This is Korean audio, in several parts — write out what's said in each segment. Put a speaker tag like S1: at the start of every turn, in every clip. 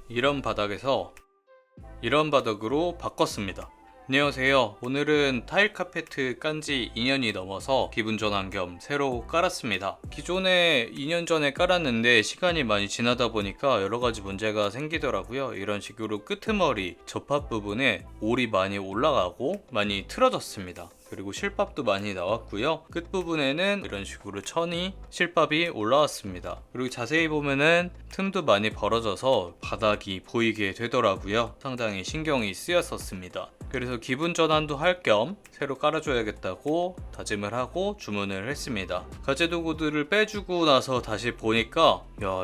S1: 이런 바닥에서 이런 바닥으로 바꿨습니다. 안녕하세요. 오늘은 타일 카페트 깐지 2년이 넘어서 기분 전환 겸 새로 깔았습니다. 기존에 2년 전에 깔았는데 시간이 많이 지나다 보니까 여러가지 문제가 생기더라고요. 이런 식으로 끄트머리 접합 부분에 올이 많이 올라가고 많이 틀어졌습니다. 그리고 실밥도 많이 나왔고요. 끝부분에는 이런 식으로 천이 실밥이 올라왔습니다. 그리고 자세히 보면은 틈도 많이 벌어져서 바닥이 보이게 되더라고요. 상당히 신경이 쓰였었습니다. 그래서 기분 전환도 할 겸 새로 깔아줘야겠다고 다짐을 하고 주문을 했습니다. 가재 도구들을 빼주고 나서 다시 보니까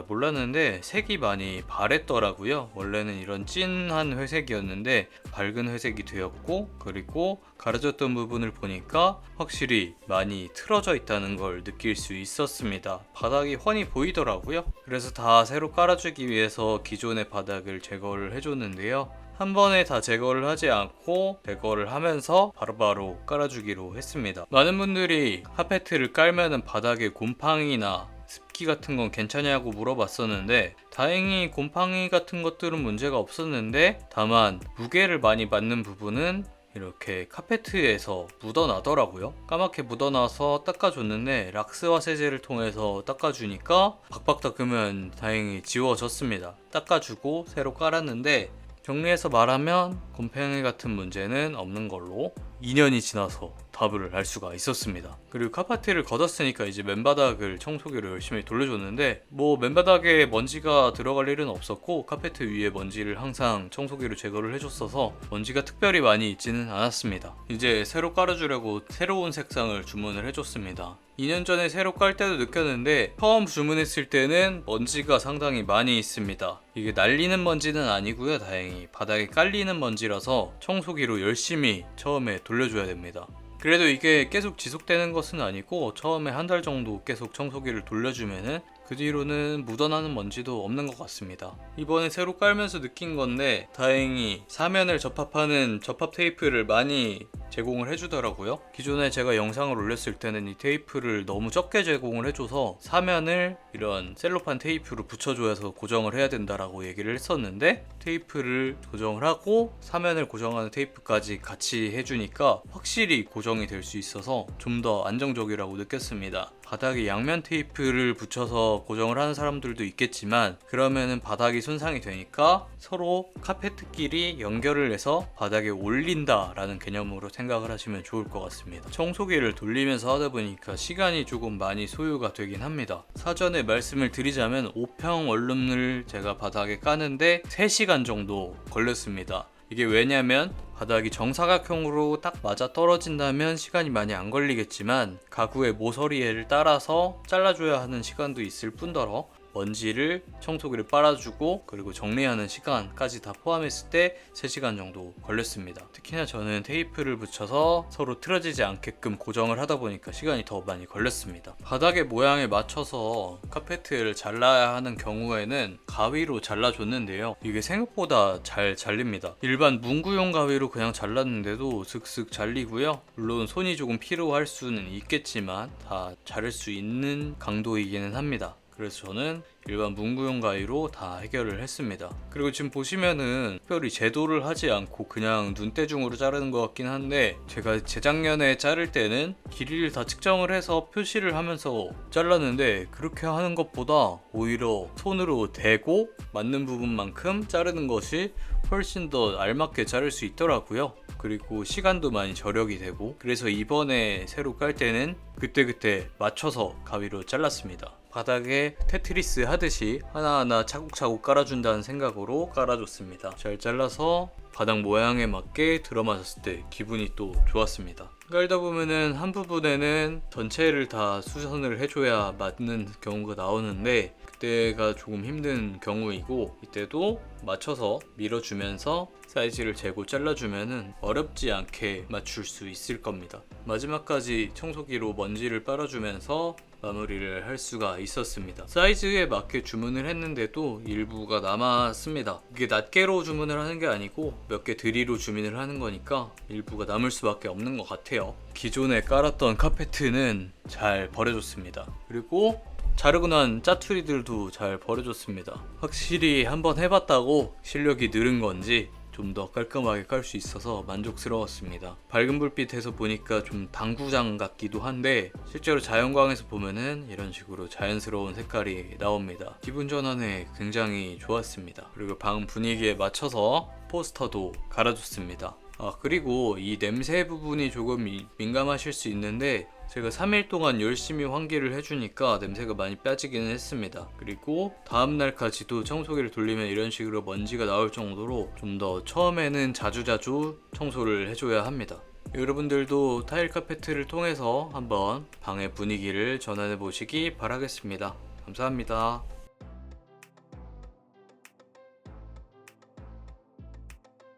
S1: 몰랐는데 색이 많이 바랬더라고요. 원래는 이런 진한 회색이었는데 밝은 회색이 되었고, 그리고 가려졌던 부분을 보니까 확실히 많이 틀어져 있다는 걸 느낄 수 있었습니다. 바닥이 훤히 보이더라고요. 그래서 다 새로 깔아주기 위해서 기존의 바닥을 제거를 해줬는데요. 한 번에 다 제거를 하지 않고 제거를 하면서 바로바로 깔아주기로 했습니다. 많은 분들이 카페트를 깔면은 바닥에 곰팡이나 습기 같은 건 괜찮냐고 물어봤었는데, 다행히 곰팡이 같은 것들은 문제가 없었는데, 다만 무게를 많이 맞는 부분은 이렇게 카페트에서 묻어나더라고요. 까맣게 묻어나서 닦아줬는데 락스와 세제를 통해서 닦아주니까 박박 닦으면 다행히 지워졌습니다. 닦아주고 새로 깔았는데, 정리해서 말하면 곰팡이 같은 문제는 없는 걸로 2년이 지나서 답을 알 수가 있었습니다. 그리고 카파트를 걷었으니까 이제 맨바닥을 청소기로 열심히 돌려줬는데, 맨바닥에 먼지가 들어갈 일은 없었고 카페트 위에 먼지를 항상 청소기로 제거를 해줬어서 먼지가 특별히 많이 있지는 않았습니다. 이제 새로 깔아주려고 새로운 색상을 주문을 해줬습니다. 2년 전에 새로 깔 때도 느꼈는데 처음 주문했을 때는 먼지가 상당히 많이 있습니다. 이게 날리는 먼지는 아니고요. 다행히 바닥에 깔리는 먼지라서 청소기로 열심히 처음에 돌려줘야 됩니다. 그래도 이게 계속 지속되는 것은 아니고 처음에 한 달 정도 계속 청소기를 돌려주면은 그 뒤로는 묻어나는 먼지도 없는 것 같습니다. 이번에 새로 깔면서 느낀 건데, 다행히 사면을 접합하는 접합 테이프를 많이 제공을 해주더라고요. 기존에 제가 영상을 올렸을 때는 이 테이프를 너무 적게 제공을 해줘서 사면을 이런 셀로판 테이프로 붙여줘서 고정을 해야 된다라고 얘기를 했었는데, 테이프를 고정을 하고 사면을 고정하는 테이프까지 같이 해주니까 확실히 고정이 될 수 있어서 좀 더 안정적이라고 느꼈습니다. 바닥에 양면 테이프를 붙여서 고정을 하는 사람들도 있겠지만, 그러면은 바닥이 손상이 되니까 서로 카페트끼리 연결을 해서 바닥에 올린다 라는 개념으로 생각을 하시면 좋을 것 같습니다. 청소기를 돌리면서 하다 보니까 시간이 조금 많이 소요가 되긴 합니다. 사전에 말씀을 드리자면 5평 원룸을 제가 바닥에 까는데 3시간 정도 걸렸습니다. 이게 왜냐면 바닥이 정사각형으로 딱 맞아 떨어진다면 시간이 많이 안 걸리겠지만, 가구의 모서리를 따라서 잘라줘야 하는 시간도 있을 뿐더러 먼지를 청소기를 빨아주고 그리고 정리하는 시간까지 다 포함했을 때 3시간 정도 걸렸습니다. 특히나 저는 테이프를 붙여서 서로 틀어지지 않게끔 고정을 하다 보니까 시간이 더 많이 걸렸습니다. 바닥의 모양에 맞춰서 카페트를 잘라야 하는 경우에는 가위로 잘라줬는데요, 이게 생각보다 잘 잘립니다. 일반 문구용 가위로 그냥 잘랐는데도 슥슥 잘리고요. 물론 손이 조금 필요할 수는 있겠지만 다 자를 수 있는 강도이기는 합니다. 그래서 저는 일반 문구용 가위로 다 해결을 했습니다. 그리고 지금 보시면은 특별히 제도를 하지 않고 그냥 눈대중으로 자르는 것 같긴 한데, 제가 재작년에 자를 때는 길이를 다 측정을 해서 표시를 하면서 잘랐는데, 그렇게 하는 것보다 오히려 손으로 대고 맞는 부분만큼 자르는 것이 훨씬 더 알맞게 자를 수 있더라고요. 그리고 시간도 많이 절약이 되고, 그래서 이번에 새로 깔 때는 그때그때 맞춰서 가위로 잘랐습니다. 바닥에 테트리스 하듯이 하나하나 차곡차곡 깔아준다는 생각으로 깔아줬습니다. 잘 잘라서 바닥 모양에 맞게 들어맞았을 때 기분이 또 좋았습니다. 깔다 보면은 한 부분에는 전체를 다 수선을 해줘야 맞는 경우가 나오는데, 그때가 조금 힘든 경우이고, 이때도 맞춰서 밀어주면서 사이즈를 재고 잘라주면은 어렵지 않게 맞출 수 있을 겁니다. 마지막까지 청소기로 먼지를 빨아주면서 마무리를 할 수가 있었습니다. 사이즈에 맞게 주문을 했는데도 일부가 남았습니다. 이게 낱개로 주문을 하는 게 아니고 몇 개 드리로 주문을 하는 거니까 일부가 남을 수밖에 없는 것 같아요. 기존에 깔았던 카페트는 잘 버려줬습니다. 그리고 자르고 난 짜투리들도 잘 버려줬습니다. 확실히 한번 해봤다고 실력이 늘은 건지 좀 더 깔끔하게 깔 수 있어서 만족스러웠습니다. 밝은 불빛에서 보니까 좀 당구장 같기도 한데 실제로 자연광에서 보면은 이런 식으로 자연스러운 색깔이 나옵니다. 기분 전환에 굉장히 좋았습니다. 그리고 방 분위기에 맞춰서 포스터도 갈아줬습니다. 그리고 이 냄새 부분이 조금 민감하실 수 있는데 제가 3일 동안 열심히 환기를 해주니까 냄새가 많이 빠지기는 했습니다. 그리고 다음날까지도 청소기를 돌리면 이런 식으로 먼지가 나올 정도로 좀 더 처음에는 자주자주 청소를 해줘야 합니다. 여러분들도 타일 카페트를 통해서 한번 방의 분위기를 전환해 보시기 바라겠습니다. 감사합니다.